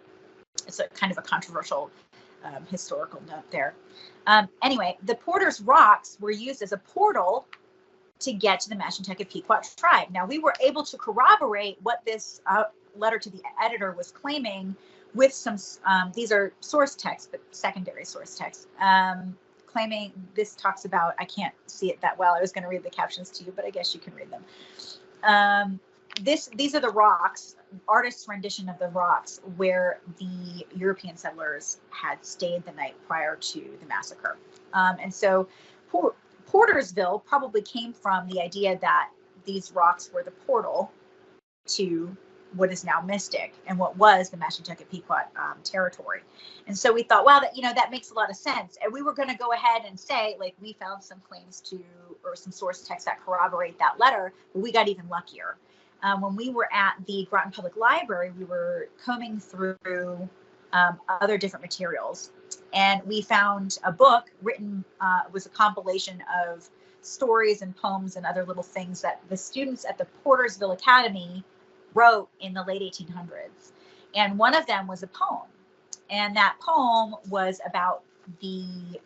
It's a kind of a controversial historical note there. Anyway, the Porter's rocks were used as a portal to get to the Mashantucket Pequot tribe. Now, we were able to corroborate what this letter to the editor was claiming with some, these are source texts, but secondary source texts, claiming this talks about, I can't see it that well. I was going to read the captions to you, but I guess you can read them. These are the rocks, artist's rendition of the rocks where the European settlers had stayed the night prior to the massacre. And so Portersville probably came from the idea that these rocks were the portal to what is now Mystic and what was the Mashantucket Pequot territory. And so we thought, wow, that makes a lot of sense. And we were going to go ahead and say, like, we found some claims to, or some source texts that corroborate that letter, but we got even luckier. When we were at the Groton Public Library, we were combing through other different materials, and we found a book written, was a compilation of stories and poems and other little things that the students at the Portersville Academy wrote in the late 1800s. And one of them was a poem. And that poem was about the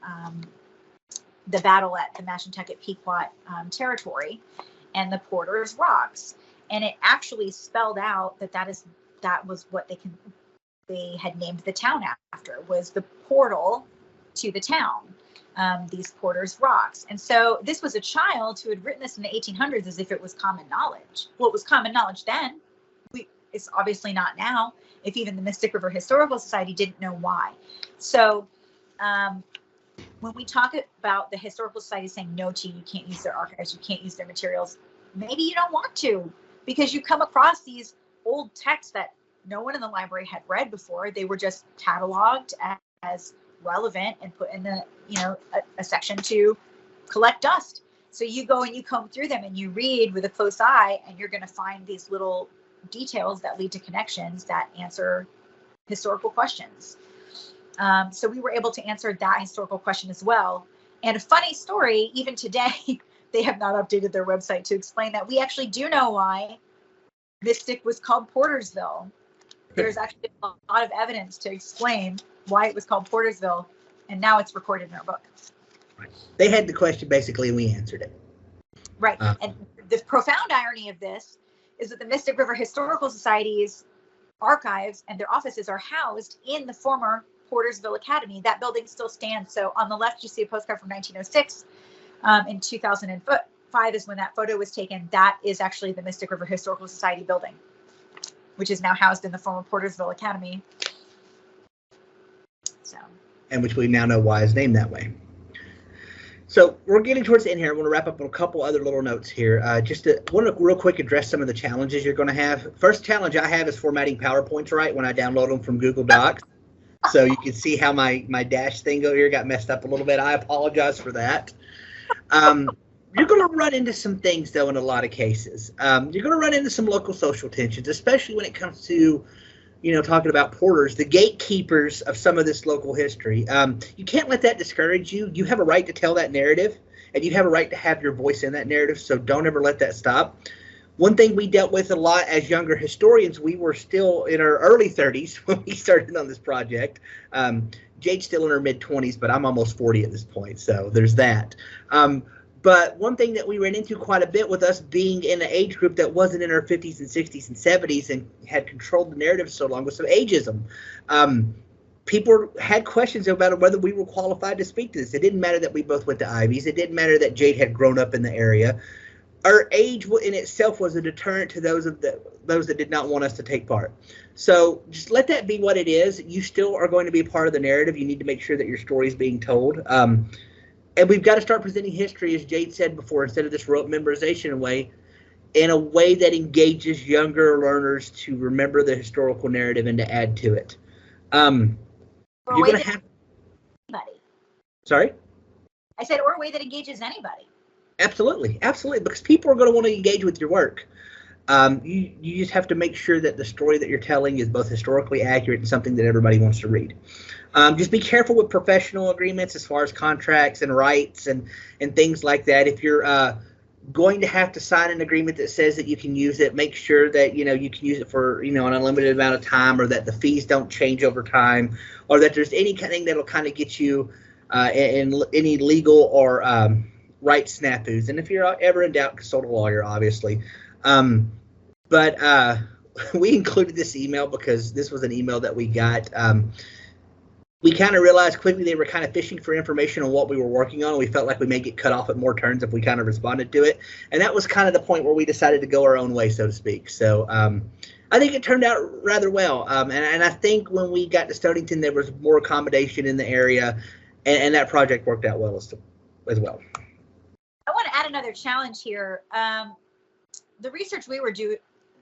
battle at the Mashantucket Pequot territory and the Porter's Rocks. And it actually spelled out that was what they had named the town after, was the portal to the town, these Porter's Rocks. And so this was a child who had written this in the 1800s as if it was common knowledge. Well, it was common knowledge then. It's obviously not now, if even the Mystic River Historical Society didn't know why. So when we talk about the Historical Society saying no to you can't use their archives, you can't use their materials, maybe you don't want to, because you come across these old texts that no one in the library had read before. They were just cataloged as relevant and put in a section to collect dust. So you go and you comb through them and you read with a close eye, and you're going to find these little details that lead to connections that answer historical questions. So we were able to answer that historical question as well. And a funny story, even today, they have not updated their website to explain that we actually do know why Mystic was called Portersville. There's actually a lot of evidence to explain why it was called Portersville, and now it's recorded in our book. Right. They had the question basically, and we answered it. Right. And the profound irony of this is that the Mystic River Historical Society's archives and their offices are housed in the former Portersville Academy. That building still stands. So on the left, you see a postcard from 1906. In 2005 is when that photo was taken. That is actually the Mystic River Historical Society building, which is now housed in the former Portersville Academy. So. And which we now know why is named that way. So we're getting towards the end here. I want to wrap up on a couple other little notes here. Want to real quick address some of the challenges you're going to have. First challenge I have is formatting PowerPoints right when I download them from Google Docs. So you can see how my dash thing over here got messed up a little bit. I apologize for that. You're going to run into some things, though, in a lot of cases. You're going to run into some local social tensions, especially when it comes to talking about porters, the gatekeepers of some of this local history. You can't let that discourage you. You have a right to tell that narrative, and you have a right to have your voice in that narrative, so don't ever let that stop. One thing we dealt with a lot as younger historians, we were still in our early 30s when we started on this project. Jade's still in her mid-20s, but I'm almost 40 at this point, so there's that. But one thing that we ran into quite a bit with us being in an age group that wasn't in our 50s and 60s and 70s and had controlled the narrative so long was some ageism. People had questions about whether we were qualified to speak to this. It didn't matter that we both went to Ivies. It didn't matter that Jade had grown up in the area. Our age in itself was a deterrent to those that did not want us to take part. So just let that be what it is. You still are going to be part of the narrative. You need to make sure that your story is being told. And we've got to start presenting history, as Jade said before, instead of this rote memorization in a way that engages younger learners to remember the historical narrative and to add to it. You're going to have anybody. Sorry? I said, or a way that engages anybody. Absolutely, because people are going to want to engage with your work. You just have to make sure that the story that you're telling is both historically accurate and something that everybody wants to read. Just be careful with professional agreements as far as contracts and rights and things like that. If you're going to have to sign an agreement that says that you can use it, make sure that you can use it for an unlimited amount of time, or that the fees don't change over time, or that there's any kind of thing that'll kind of get you in any legal or right snafus. And if you're ever in doubt, consult a lawyer, obviously. But we included this email because this was an email that we got. We kind of realized quickly they were kind of fishing for information on what we were working on. We felt like we may get cut off at more turns if we kind of responded to it. And that was kind of the point where we decided to go our own way, so to speak. So I think it turned out rather well. And I think when we got to Stonington, there was more accommodation in the area, and that project worked out well as well. I want to add another challenge here. The research we were doing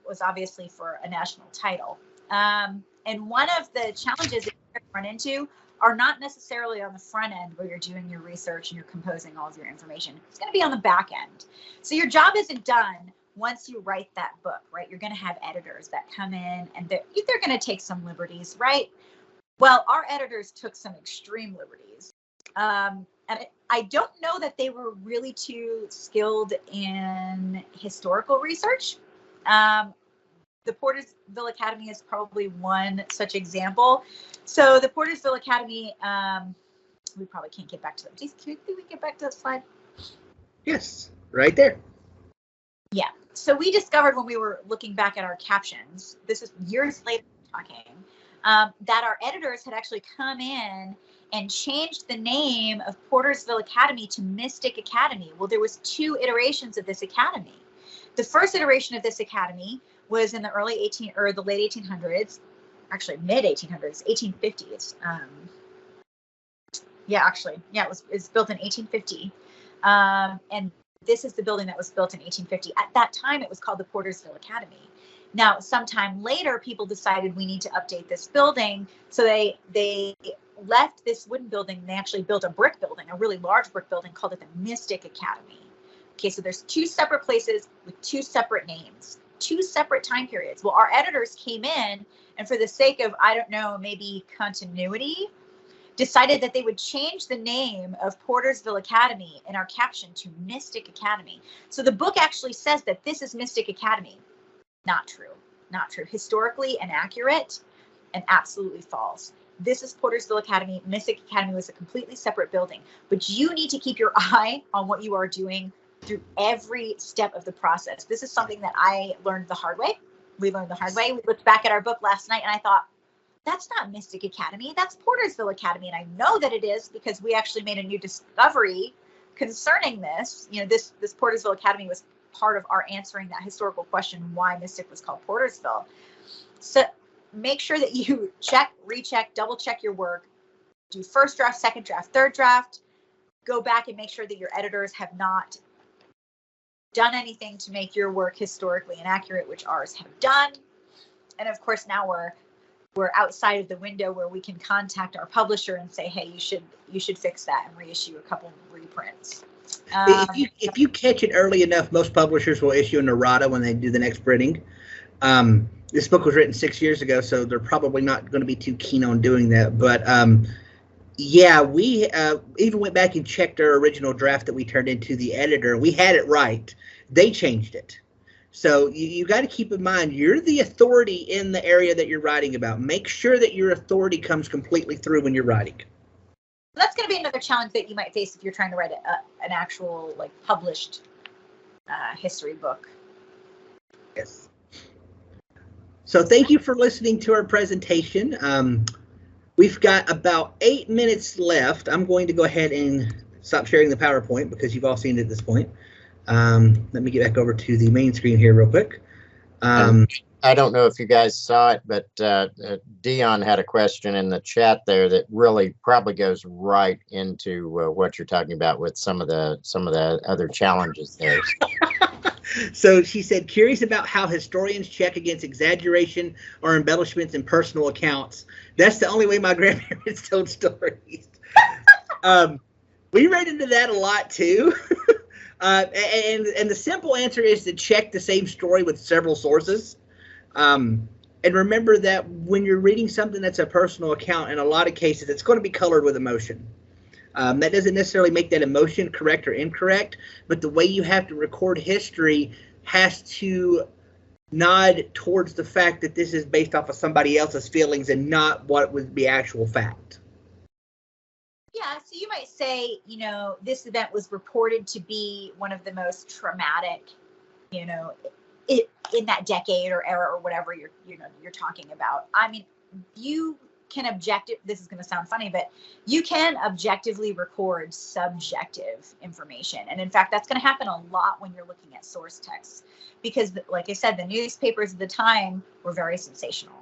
was obviously for a national title. And one of the challenges that you run into are not necessarily on the front end where you're doing your research and you're composing all of your information. It's going to be on the back end. So your job isn't done once you write that book, right? You're going to have editors that come in and they're going to take some liberties, right? Well, our editors took some extreme liberties. And I don't know that they were really too skilled in historical research. The Portersville Academy is probably one such example. So the Portersville Academy, we probably can't get back to them. Can we get back to that slide? Yes, right there. Yeah. So we discovered when we were looking back at our captions, this is years later talking, that our editors had actually come in and changed the name of Portersville Academy to Mystic Academy. Well, there was 2 iterations of this academy. The first iteration of this academy was in the the late 1800s, actually mid 1800s, 1850s. It was built in 1850. And this is the building that was built in 1850. At that time, it was called the Portersville Academy. Now, sometime later, people decided we need to update this building. So they left this wooden building. They actually built a brick building, a really large brick building, called it the Mystic Academy. Okay, so there's 2 separate places with 2 separate names, 2 separate time periods. Well, our editors came in and for the sake of, I don't know, maybe continuity, decided that they would change the name of Portersville Academy in our caption to Mystic Academy. So the book actually says that this is Mystic Academy. Not true. Not true. Historically inaccurate and absolutely false. This is Portersville Academy. Mystic Academy was a completely separate building. But you need to keep your eye on what you are doing through every step of the process. This is something that I learned the hard way. We learned the hard way. We looked back at our book last night and I thought, that's not Mystic Academy, that's Portersville Academy. And I know that it is because we actually made a new discovery concerning this. This Portersville Academy was part of our answering that historical question, why Mystic was called Portersville. So make sure that you check, recheck, double check your work, do first draft, second draft, third draft, go back and make sure that your editors have not done anything to make your work historically inaccurate, which ours have done. And of course, now we're outside of the window where we can contact our publisher and say, hey, you should fix that and reissue a couple of reprints. If you catch it early enough, most publishers will issue an errata when they do the next printing. This book was written 6 years ago, so they're probably not going to be too keen on doing that. But yeah, we even went back and checked our original draft that we turned into the editor. We had it right. They changed it. So you got to keep in mind, you're the authority in the area that you're writing about. Make sure that your authority comes completely through when you're writing. That's going to be another challenge that you might face if you're trying to write an actual, like, published history book. Yes. So thank you for listening to our presentation. We've got about 8 minutes left. I'm going to go ahead and stop sharing the PowerPoint because you've all seen it at this point. Let me get back over to the main screen here real quick. I don't know if you guys saw it, but Dion had a question in the chat there that really probably goes right into what you're talking about with some of the other challenges there. So she said, curious about how historians check against exaggeration or embellishments in personal accounts. That's the only way my grandparents told stories. We ran into that a lot too. And the simple answer is to check the same story with several sources. And remember that when you're reading something that's a personal account, in a lot of cases, it's going to be colored with emotion. That doesn't necessarily make that emotion correct or incorrect, but the way you have to record history has to nod towards the fact that this is based off of somebody else's feelings and not what would be actual fact. Yeah, so you might say, you know, this event was reported to be one of the most traumatic, you know, in that decade or era or whatever you're talking about. I mean, you can this is going to sound funny, but you can objectively record subjective information. And in fact, that's going to happen a lot when you're looking at source texts, because like I said, the newspapers at the time were very sensational.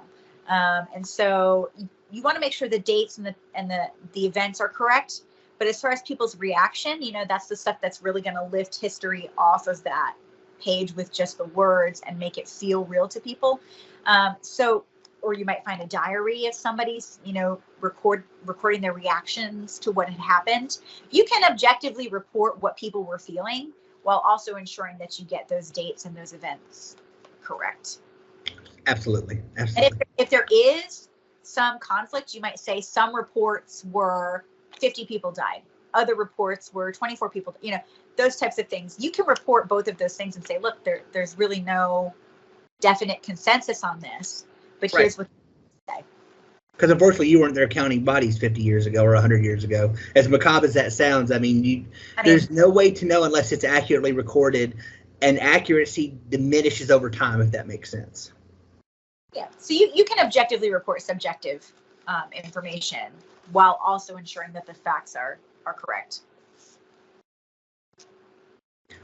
And so you want to make sure the dates and the events are correct. But as far as people's reaction, you know, that's the stuff that's really going to lift history off of that page with just the words and make it feel real to people. Or you might find a diary of somebody's, you know, recording their reactions to what had happened. You can objectively report what people were feeling while also ensuring that you get those dates and those events correct. Absolutely. And if there is some conflict, you might say some reports were 50 people died. Other reports were 24 people, you know, those types of things. You can report both of those things and say, look, there's really no definite consensus on this, but right. Here's what they say. Because unfortunately, you weren't there counting bodies 50 years ago or 100 years ago. As macabre as that sounds, there's no way to know unless it's accurately recorded, and accuracy diminishes over time, if that makes sense. Yeah, so you can objectively report subjective information while also ensuring that the facts are correct.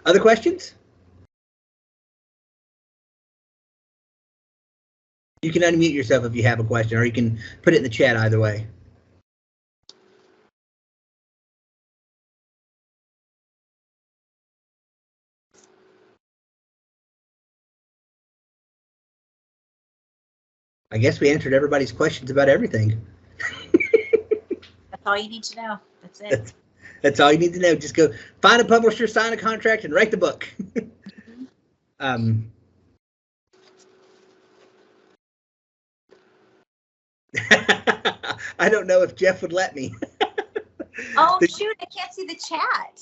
Other questions? You can unmute yourself if you have a question, or you can put it in the chat either way. I guess we answered everybody's questions about everything. That's all you need to know. That's it. That's all you need to know. Just go find a publisher, sign a contract, and write the book. I don't know if Jeff would let me. Oh, shoot, I can't see the chat.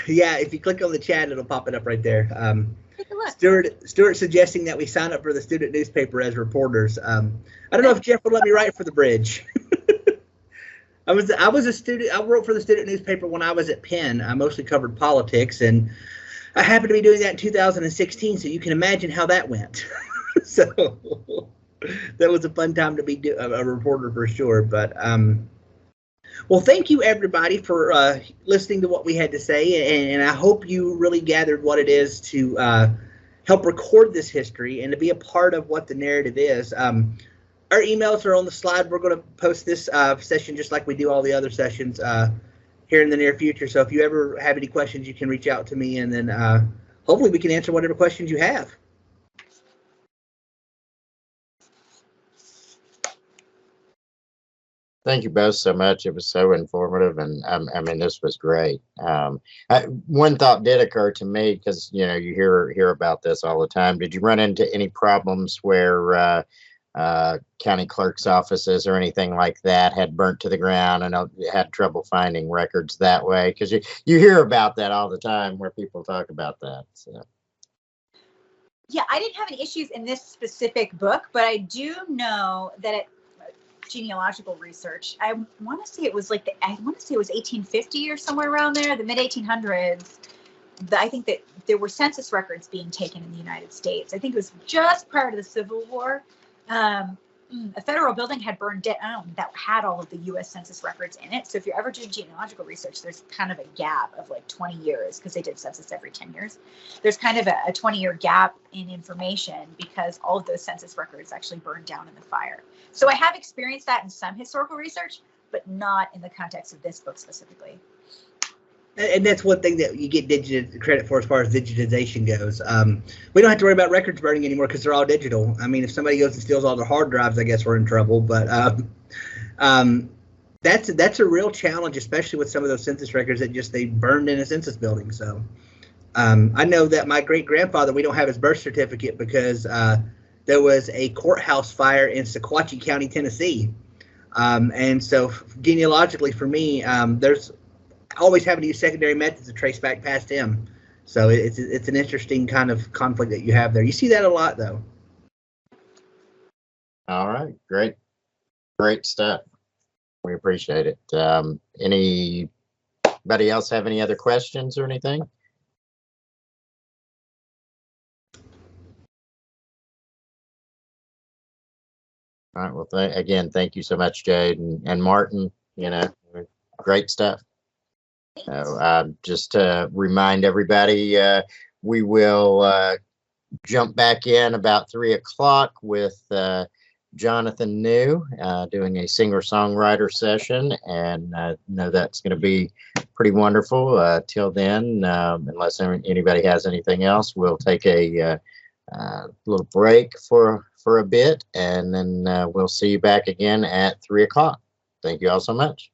Yeah, if you click on the chat, it'll pop it up right there. Take a look. Stuart suggesting that we sign up for the student newspaper as reporters. I don't know if Jeff would let me write for the Bridge. I was a student. I wrote for the student newspaper when I was at Penn. I mostly covered politics, and I happened to be doing that in 2016. So you can imagine how that went. So that was a fun time to be a reporter for sure. But well, thank you everybody for listening to what we had to say, and I hope you really gathered what it is to help record this history and to be a part of what the narrative is. Our emails are on the slide. We're going to post this session just like we do all the other sessions here in the near future. So if you ever have any questions, you can reach out to me, and then hopefully we can answer whatever questions you have. Thank you both so much. It was so informative, and I mean, this was great. One thought did occur to me, because you know you hear about this all the time. Did you run into any problems where county clerk's offices or anything like that had burnt to the ground and had trouble finding records that way? Because you hear about that all the time, where people talk about that. So. Yeah, I didn't have any issues in this specific book, but I do know that it. Genealogical research. I want to say it was like I want to say it was 1850 or somewhere around there, the mid 1800s. I think that there were census records being taken in the United States. I think it was just prior to the Civil War. A federal building had burned down that had all of the U.S. Census records in it. So if you're ever doing genealogical research, there's kind of a gap of like 20 years, because they did census every 10 years. There's kind of a 20-year gap in information because all of those census records actually burned down in the fire. So I have experienced that in some historical research, but not in the context of this book specifically. And that's one thing that you get credit for as far as digitization goes. We don't have to worry about records burning anymore because they're all digital. I mean, if somebody goes and steals all their hard drives, I guess we're in trouble. But that's a real challenge, especially with some of those census records that they burned in a census building. So I know that my great-grandfather, we don't have his birth certificate because there was a courthouse fire in Sequatchie County, Tennessee. And so genealogically for me, there's always having to use secondary methods to trace back past him. So it's an interesting kind of conflict that you have there. You see that a lot, though. All right, great stuff. We appreciate it. Anybody else have any other questions or anything? All right. Well, again, thank you so much, Jade and Martin. You know, great stuff. So, just to remind everybody, we will jump back in about 3 o'clock with Jonathan New doing a singer-songwriter session, and I know that's going to be pretty wonderful. Till then, unless anybody has anything else, we'll take a little break for a bit, and then we'll see you back again at 3 o'clock. Thank you all so much.